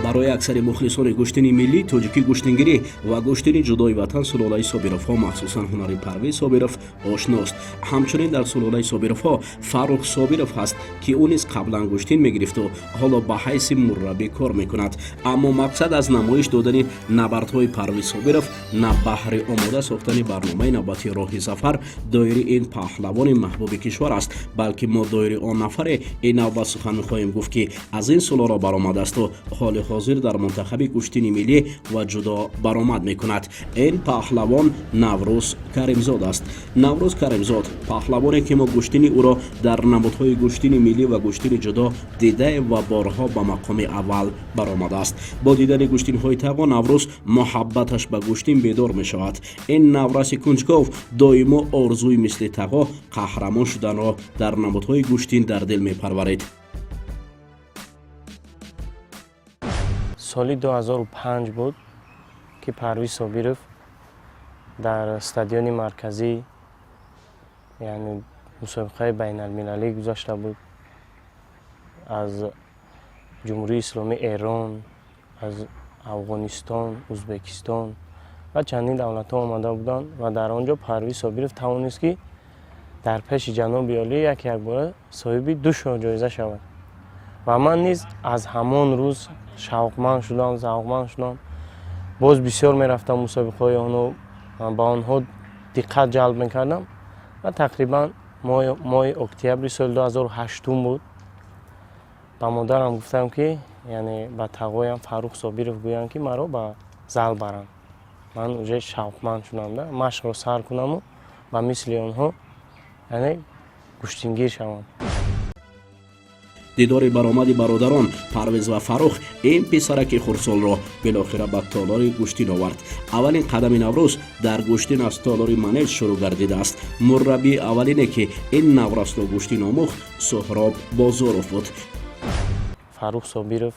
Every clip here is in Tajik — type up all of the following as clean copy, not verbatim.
барои аксари мухлисони гӯштини миллӣ тоҷикӣ гӯштингирӣ ва гӯштини ҷудои ватан сулолаи Собировҳо, махсусан ҳунари Парвиз Собиров ошност. Ҳамчунин дар сулолаи Собировҳо Фаррух Собиров ҳаст, ки ӯ низ қаблан гӯштин мегирифту ҳоло ба ҳайси мурраббӣ кор мекунад. Аммо мақсад аз намоиш додани набардҳои Парвиз Собиров на баҳри омода сохтани барномаи навбати роҳи зафар доираи ин паҳлавони маҳбуби кишвар аст, балки мо доираи он нафаре ин навбат сухан мехоҳем гуфт, ки аз ин сулола баромадасту ҳоли ҳозир дар мунтахаби гӯштини миллӣ ва ҷудо баромад мекунад. Ин паҳлавон Наврӯз Каримзод аст. Наврӯз Каримзод паҳлавоне, ки мо гӯштини ӯро дар намудҳои гӯштини миллӣ ва гӯштини ҷудо дидаем ва борҳо ба мақоми аввал баромадааст. Бо дидани гӯштинҳои тағо Наврӯз муҳаббаташ ба гӯштин бедор мешавад. Ин навраси кунҷгов доимо орзуи мисли тағо қаҳрамон шуданро дар намудҳои гӯштин дар дил мепарварид. соли 2005 буд ки Парвиз Собиров дар стадиони марказӣ, яъне мусобиқаи байналмилалӣ гузашта буд. Аз ҷумҳурии исломии Эрон, аз Афғонистон, Ӯзбекистон ва чандин давлатҳо омада буданд ва дар он ҷо Парвиз Собиров тавонист, ки дар пеши ҷаноби олӣ якбора соҳиби 2 ҷоиза шавад. Ва ман низ аз ҳамон рӯз шавқманд шудам. Боз бисёр мерафтам мусобиқаҳои онҳо, ба онҳо диққат ҷалб мекардам ва тақрибан моҳи октябри соли 2008 буд. Ба модарам гуфтам, ки яъне ба тағоям Фаррух Собиров гӯям, ки маро ба зал баранд. Ман уже шавқманд шудам, машқро сар кунаму ба мисли онҳо яъне гӯштингир шавам. дидори баромади бародарон Парвиз ва Фаррух ин писараки хурдсолро билохира ба толори гӯштин овард. Аввалин қадами Наврӯз дар гӯштин аз толори манеж шурӯъ гардидааст. Мурраббии аввалине, ки ин наврасро гӯштин омӯхт, Суҳроб Бозоров буд. Фаррух Собиров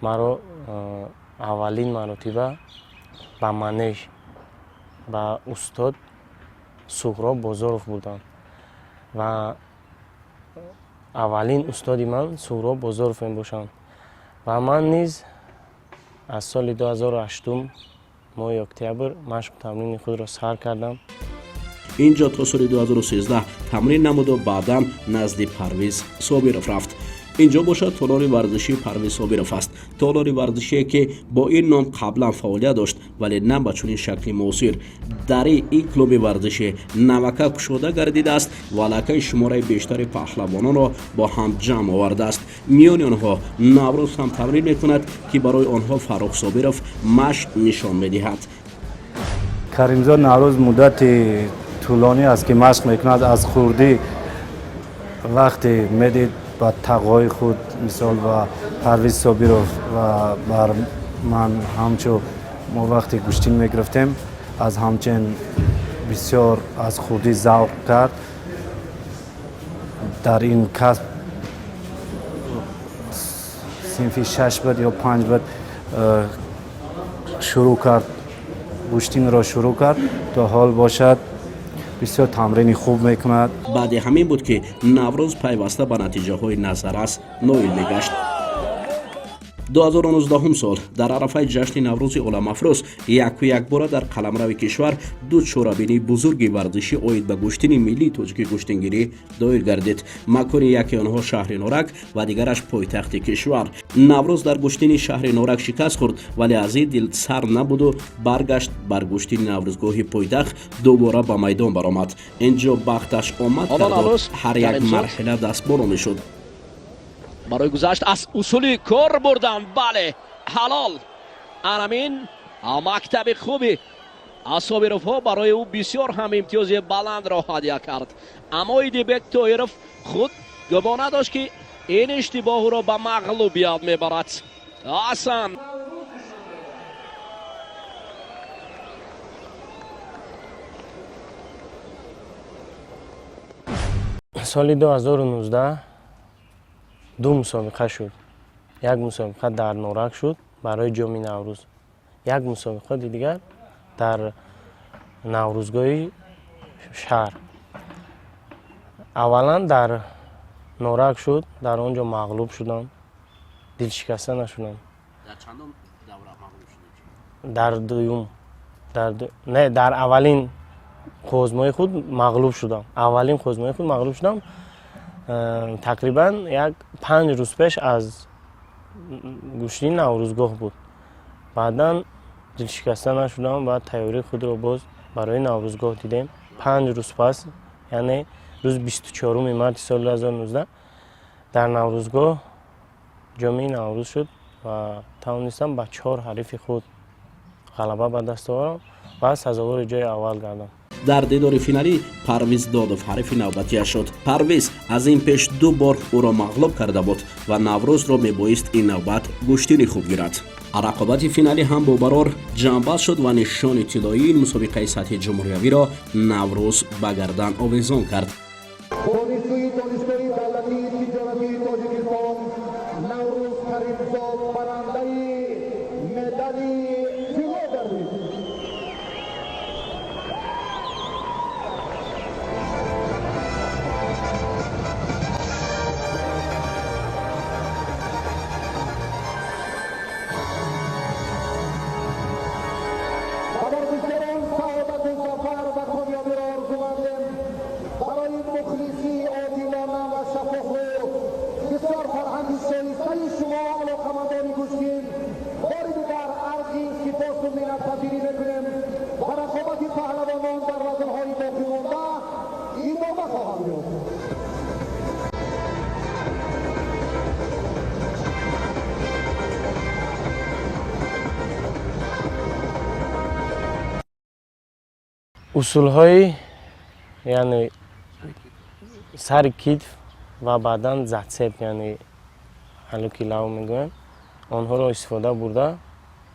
маро аввалин маротиба ба манеж ба устод Суҳроб Бозоров бурданд ва аввалин устоди ман Суҳроб Бозоров мебошанд. Ва ман низ аз соли 2008 моҳи октябр машқу тамрини худро сар кардам. инҷо то соли 2013 тамрин намуду баъдан назди Парвиз Собиров рафт. инҷо бошад толори варзишии Парвиз Собиров аст. Толори варзишие, ки бо ин ном қаблан фаъолият дошт, вале на ба чунин шакли муосир. дари ин клуби варзишӣ навака кушода гардидааст ва аллакай шумораи бештари паҳлавононро бо ҳам ҷамъ овардааст. миёни онҳо Наврӯз ҳам тамрин мекунад, ки барои онҳо Фаррух Собиров машқ нишон медиҳад. Каримзод Наврӯз муддати тӯлонӣ аст, ки машқ мекунад. Аз хурдӣ вақте медид ба тағои худ, мисол ба Парвиз Собиров ва бар ман ҳамчун мо вақте гӯштин мегирифтем, аз ҳамчин бисёр аз хурдӣ завқ кард. дар ин касб синфи 6 буд ё 5 буд шурӯъ кард, гӯштинро шурӯъ кард. то ҳол бошад бисёр тамрини хуб мекунад. баъди ҳамин буд, ки Наврӯз пайваста ба натиҷаҳои назаррас ноил мегашт. 2019 сол дар арафаи ҷашни Наврӯзи оламафрӯз якбора дар қаламрави кишвар ду чорабинии бузурги варзишӣ оид ба гӯштини миллии тоҷикӣ гӯштингирӣ доир гардид. Макони яке онҳо шаҳри Норак ва дигараш пойтахти кишвар. Наврӯз дар гӯштини шаҳри Норак шикаст хӯрд, вале аз ин дил сар набуду баргашт бар гӯштини наврӯзгоҳи пойтахт дубора ба майдон баромад. инҷо бахташ омад карду ҳар як марҳила дастборо мешуд. барои гузашт аз усули кор бурдан, бале ҳалол анамин мактаби хуби Собировҳо барои ӯ бисёр ҳам имтиёзи баландро ҳадя кард. аммо Идибек Тоиров худ гумона дошт, ки ин иштибоҳро ба мағлубият мебарад. асан соли 2019 ду мусобиқа шуд. як мусобиқа дар Норак шуд барои ҷоми Наврӯз, як мусобиқа дигар дар наврӯзгоҳи шаҳр. аввалан дар Норак шуд, дар он ҷо мағлуб шудам, дилшикаста нашудам. در چندم دوره مغلوب شدید؟ در دوم نه در اولین قزمای خود مغلوب شدم. اولین قزمای خود مغلوب شدم تقریبا یک 5 روز پیش از گوشتی نوروزگاه بود. بعدا دل شکسته نشدم و تیاری خود را باز برای نوروزگاه دیدیم. 5 روز پس یعنی روز 24 مارس سال 2019 در نوروزگاه جام نوروز شد و توانستم با 4 حریف خود غلبه به دست آورم و سزاوار جای اول گردم. در دیدار فینالی پرویز دادов حریف نوبتیش شد. پرویز از این پیش 2 بار او را مغلوب کرده بود و نوروز را میبایست این نوبت گشتین خوب گیرد. رقابت فینالی هم بابرار جنبش شد و نشان طلایی این مسابقه سطح جمهوریوی را نوروز به گردن آویزان کرد. اصول‌های یعنی سر کتف و بعداً زدسپ یعنی هلوکی لو میگویم آنها را استفاده برده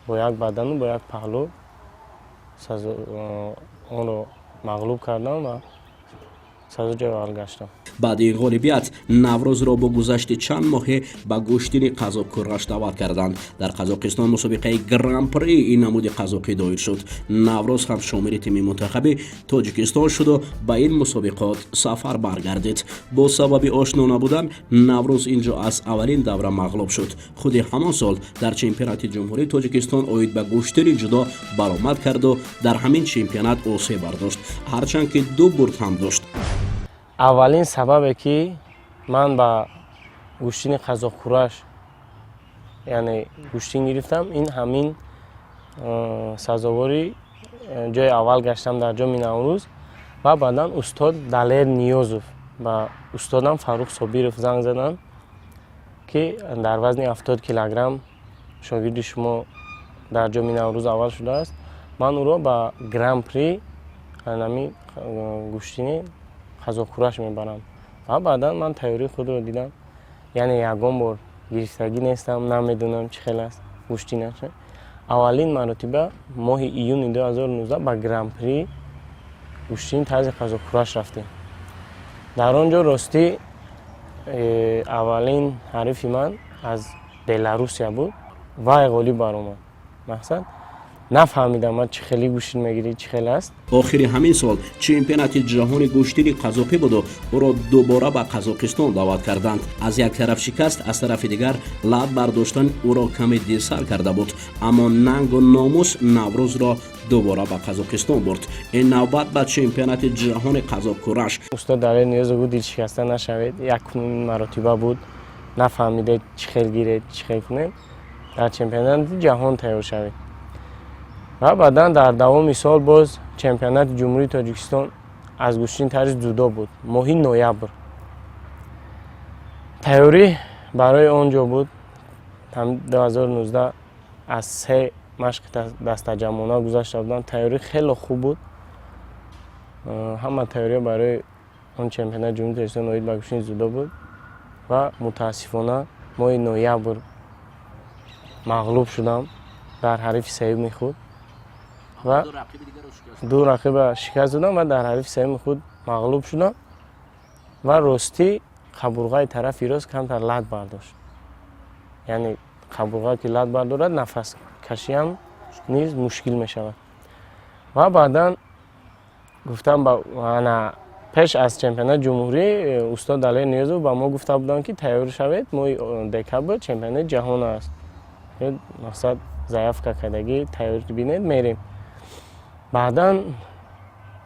با یک بدن و با یک پهلو آن را مغلوب کردم و سزا جای اول گشتم. بعد این غالبیت نوروز را با گذشت چند ماهه به گشتین قزاق‌کرغش دعوت کردند. در قزاقستان مسابقه گران پری این نمود قزاقی دایر شد. نوروز هم شامل تیم منتخب تاجیکستان شد و به این مسابقات سفر برگردید. با سبب آشنا نبودن نوروز اینجا از اولین دوره مغلوب شد. خود همان سال در چمپیونات جمهوری تاجیکستان اوید به گشتین جدا برآمد کرد و در همین چمپیونات اوسه برداشت، هرچند که 2 برد هم داشت. اولین سببه که من با گوشتین قزاق‌کرغ یعنی گوشتین گرفتم این همین سزاواری جای اول گشتم در جام نوروز و بعدا استاد دلیر نیازوف و استادم فاروق صابیرов زنگ زدن که در وزن 70 کیلوگرم شاگرد شما در جام نوروز اول شده است. من او را با گران پری همین گوشتین قزاق‌کرغ میبرم و بعدا من تیاری خود رو دیدم یعنی یگان بار گرفتگی نیستم، نمیدونم چه خیلی است گوشتینش. اولین مرتبه ماه ایون 2019 با گران پری گوشتین تازه قزاق‌کرغ رفتیم. در آنجا راستی اولین حریف من از بلاروسیا بود و غالب برآمد. مقصد نفهمیدم من چه خیلی گوشتین میگیری چه خیلی است. آخر همین سال چمپیونات جهان گوشتین قزاقی بود و او را دوباره به قزاقستان دعوت کردند. از یک طرف شکست، از طرف دیگر لعب برداشتن او را کمی دیرسر کرده بود، اما ننگ و ناموس نوروز را دوباره به قزاقستان برد. این نوبت به چمپیونات جهان قزاق‌کرغ. استاد دلیر نیاز بود دل شکسته نشوید. یک مرتبه بود نفهمیده چه خیلی گیره چه خیلی کنه در چمپیونات جهان تیار شوید. و بعدا در دوام سال باز چمپیونات جمهوری تاجیکستان از گوشتین طرز جدا بود ماه نوامبر. تیاری برای آنجا بود 2019 از 3 مشق دستجمعانه گذشته بودن. تیاری خیلی خوب بود. همه تیاری برای اون چمپیونات جمهوری تاجیکستان اوید به گوشتین جدا بود و متاسفانه ماه نوامبر مغلوب شدم در حریف سوم خود و 2 رقیب شکست دادم و در حریف سوم خود مغلوب شدم و راستی قبرغه طرف راست کمتر لد برداشت. یعنی قبرغه که لد بردارد نفس کشی هم نیز مشکل می شود. و بعدا گفتم با انا پیش از چمپیونات جمهوری استاد دلیر نیازو با ما گفته بودن که تیار شوید ما دکبر چمپیونات جهان است мақсад заявка кардагӣ тайёрӣ бинед мерем. Баъдан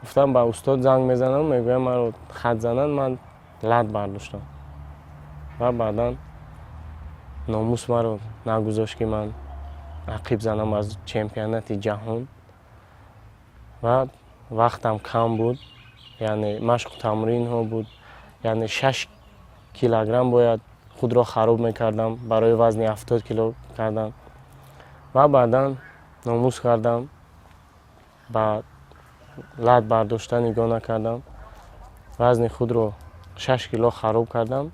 гуфтам ба устод занг мезанам, мегӯям маро хат зананд, ман лат бардоштам. Ва баъдан номус маро нагузошт ки ман ақиб занам аз чемпионати ҷаҳон. Ва вақтам кам буд, яъне машқу тамринҳо буд, яъне 6 килограмм бояд худро хароб мекардам барои вазни 70 кило кардан. Ва баъдан номус кардам, ба лат бардошта нигоҳ накардам, вазни худро 6 кило хароб кардам.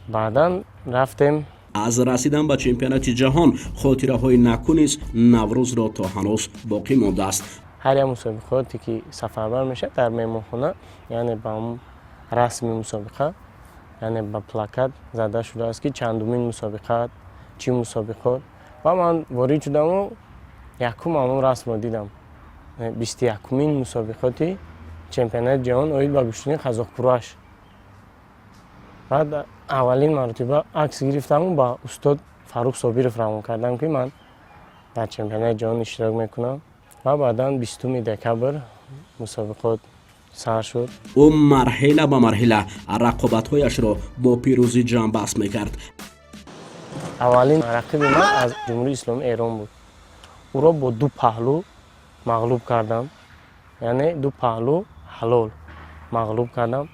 баъдан рафтем. аз расидан ба чемпионати ҷаҳон хотираҳои накӯ низ наврӯзро то ҳанӯз боқӣ мондааст. ҳар як мусобиқоте ки сафарбар мешавад дар меҳмонхона, яъне ба расми мусобиқа, яъне ба плакат зада шудааст ки чандумин мусобиқат, чӣ мусобиқот. Ва ман ворид шудаму якум ҳамон расмро дидам. 21-умин мусобиқоти чемпионати ҷаҳон оид ба гӯштини қазоқпураш. Баъд аввалин маротиба акс гирифтаму ба устод Фарух Собиров равон кардам ки ман дар чемпионати ҷаҳон иштирок мекунам. Ва баъдан 20 декабр мусобиқот сар шуд. ӯ марҳила ба марҳила рақобатҳояшро бо пирӯзӣ ҷамъбаст мекард. аввалин рақиби ман аз ҷумҳурии исломии Эрон буд. ӯро бо 2 паҳлӯ мағлуб кардам, яъне 2 паҳлӯ ҳалол мағлуб кардам.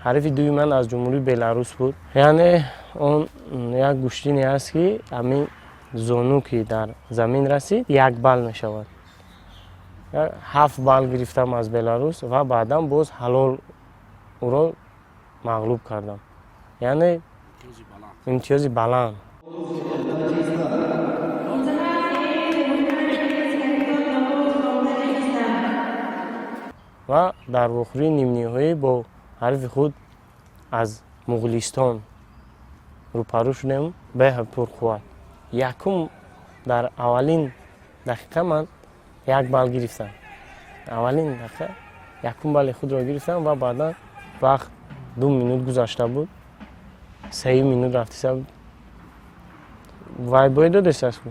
ҳарифи дуюми ман аз ҷумҳурии Беларус буд. Яъне он як гӯштине аст ки ҳамин зону ки дар замин расид 1 балл мешавад. 7 балл гирифтам аз Беларус ва баъдан боз ҳалол ӯро мағлуб кардам. Яъне имтиёзи баланд. ва дар вохӯрии нимниҳоӣ бо ҳарифи худ аз Муғулистон рӯпарӯ шудем. Беҳад пурқувват. Якум дар аввалин дақиқа ман 1 балл гирифтам. Аввалин дақиқа якум балли худро гирифтам ва баъдан вақт 2 минут гузашта буд. 3 минут рафтиса буд. Вай бояд додестааст ки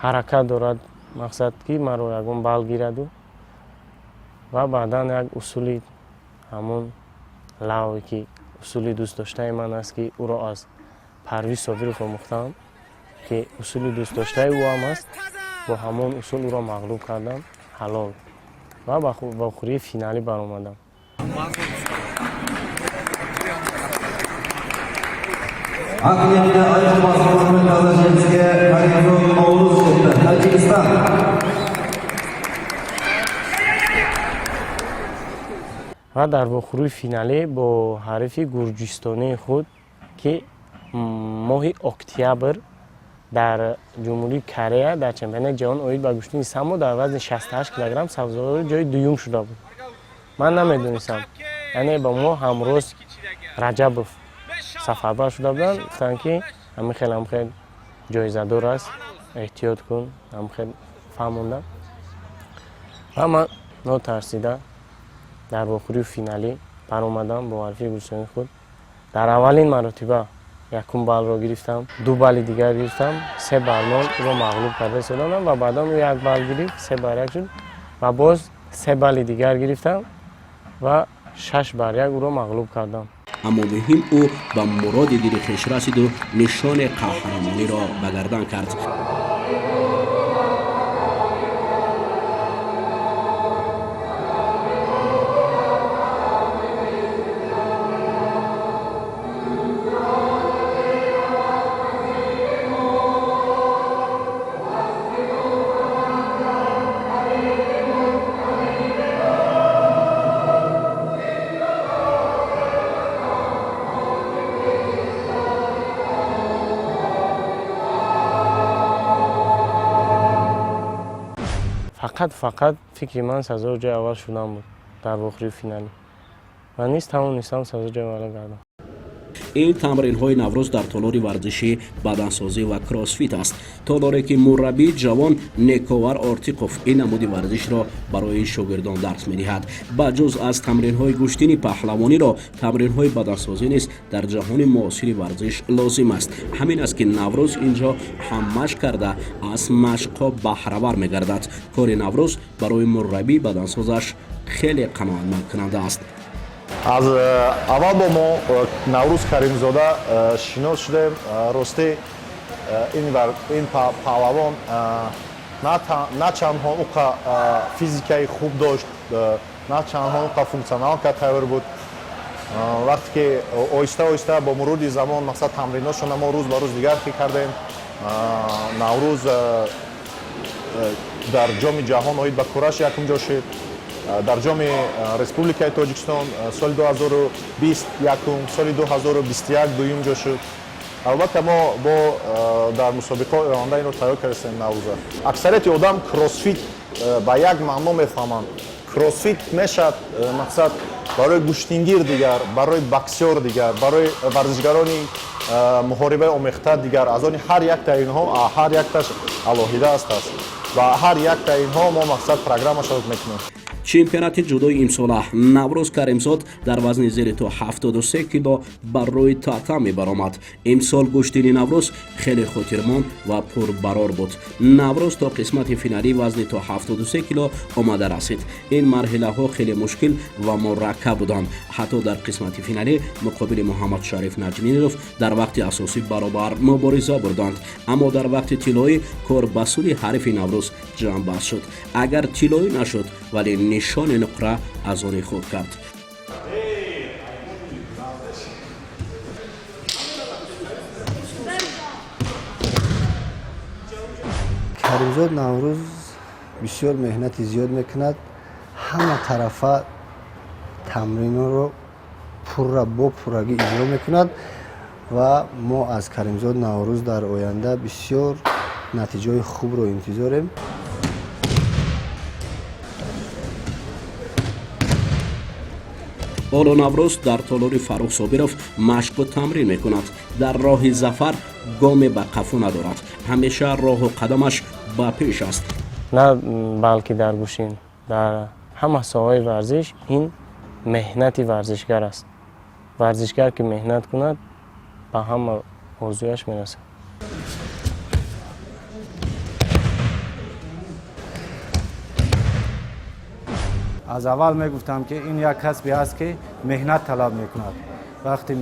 ҳаракат дорад, мақсад ки маро ягон балл гираду. ва баъдан як усули ҳамон лаве ки усули дӯстдоштаи ман аст ки ӯро аз Парвиз Собиров омӯхтам, ки усули дӯстдоштаи ӯ ҳам аст. бо ҳамон усул ӯро мағлуб кардам ҳалол ва ба вохӯрии финалӣ баромадам. ва дар вохӯрии финалӣ бо ҳарифи гурҷистонии худ ки моҳи октябр дар ҷумҳурии Корея дар чемпионати ҷаҳон оид ба гӯштини само дар вазни 68 килограмм савзавори ҷои дуюм шуда буд. Ман намедонистам. Яъне ба мо ҳамроз Раҷабов сафарбар шуда буданд, гуфтанд ки ҳамин хел ҷоизадор аст, эҳтиёт кун, ҳамин хел фаҳмондам. ва ман нотарсида дар вохӯрии финалӣ баромадам бо ҳарфи гӯштини худ. дар аввалин маротиба 1 баллро гирифтам, 2 балли дигар гирифтам, 3 баллмон ӯро мағлуб карда истодам ва баъдан ӯ 1 балл гирифт, 3-1 шуд ва боз 3 балли дигар гирифтам ва 6-1 ӯро мағлуб кардам. аммо муҳим ӯ ба муроди дили хеш расиду нишони қаҳрамониро ба гардан кард. фақат фикри ман сазои ҷои аввал шудан буд дар вохӯрии финалӣ ва низ тавонистам сазои ҷои аввал гардам. این тамринҳои наврӯз дар толори варзиши бадансозӣ ва кроссфит аст. толоре ки мураббии ҷавон Нековар Ортиқов ин намуди варзишро барои шогирдон дарс медиҳад. ба ҷуз аз тамринҳои гӯштини паҳлавониро тамринҳои бадансозӣ низ дар ҷаҳони муосири варзиш лозим аст. ҳамин аст ки наврӯз инҷо ҳам машқ карда аз машқҳо баҳравар мегардад. кори наврӯз барои мураббии бадансозаш хеле қаноатмандкунанда аст. аз аввал бо мо наврӯз каримзода шинос шудем. рости ин паҳлавон на чандҳо уқа физикаи хуб дошт, на чандҳо уқа функсионалка тайёр буд. вақте ки оҳиста оҳиста бо муруди замон мақсад тамриношро мо рӯз ба рӯз дигар ки кардем. наврӯз дар ҷоми ҷаҳон оид ба кураш якумҷо шуд. дар ҷоми республикаи тоҷикистон соли 2020 якум, соли 2021 дуюмҷо шуд. албатта мо бо дар мусобиқаҳои оянда инро тайёр кардем наврӯза. аксарияти одам кроссфит ба як маъно мефаҳманд. кроссфит мешавад мақсад барои гӯштингир дигар, барои боксёр дигар, барои варзишгарони муҳорибаи омехта дигар. аз они ҳар якта инҳо ҳар якташ алоҳида аст. ва ҳар якта инҳо мо мақсад программаша мекунем. чемпионати ҷудои имсола наврӯз каримзод дар вазни зери то 73 кило бар рӯи тата мебаромад. имсол гӯштини наврӯз хеле хотирмон ва пурбарор буд. наврӯз то қисмати финалӣ вазни то 73 кило омада расид. ин марҳилаҳо хеле мушкил ва мураккаб буданд. ҳатто дар қисмати финалӣ муқобили муҳаммадшариф наҷмидинов дар вақти асосӣ баробар мубориза бурданд. аммо дар вақти тиллоӣ кор ба сулҳи ҳарифи наврӯз ҷамъбаст шуд. агар тиллоӣ нашуд вале нишони нуқра аз они худ кард. каримзод наврӯз бисёр меҳнати зиёд мекунад. ҳама тарафа тамринҳоро пурра бо пуррагӣ иҷро мекунад ва мо аз каримзод наврӯз дар оянда бисёр натиҷаҳои хубро интизорем. оло наврӯз дар толори Фарух Собиров машқу тамрин мекунад. дар роҳи зафар гоме ба қафу надорад. ҳамеша роҳу қадамаш ба пеш аст. на балки дар гӯшин, дар ҳама соҳаи варзиш ин меҳнати варзишгар аст. варзишгар ки меҳнат кунад ба ҳама орзуяш мерасад. аз аввал мегуфтам ки ин як касбе аст ки меҳнат талаб мекунад. вақти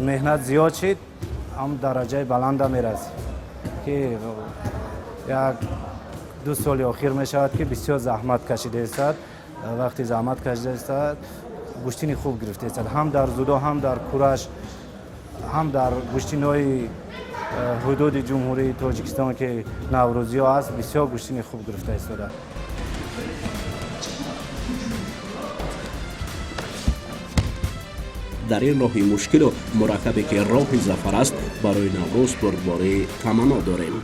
меҳнат зиёд шид ҳам дараҷаи баланда мерасӣ ки як 2 соли охир мешавад ки бисёр заҳмат кашидаистад. вақти заҳмат кашидаистад гӯштини хуб гирифтаистад. ҳам дар зудо, ҳам дар кураш, ҳам дар гӯштинои ҳудуди ҷумҳурии Тоҷикистон ки наврӯзиҳо аст бисёр гӯштини хуб гирифта истода. дар ин роҳи мушкилу мураккабе ки роҳи зафар аст барои наврӯз бурдбории таманно дорем.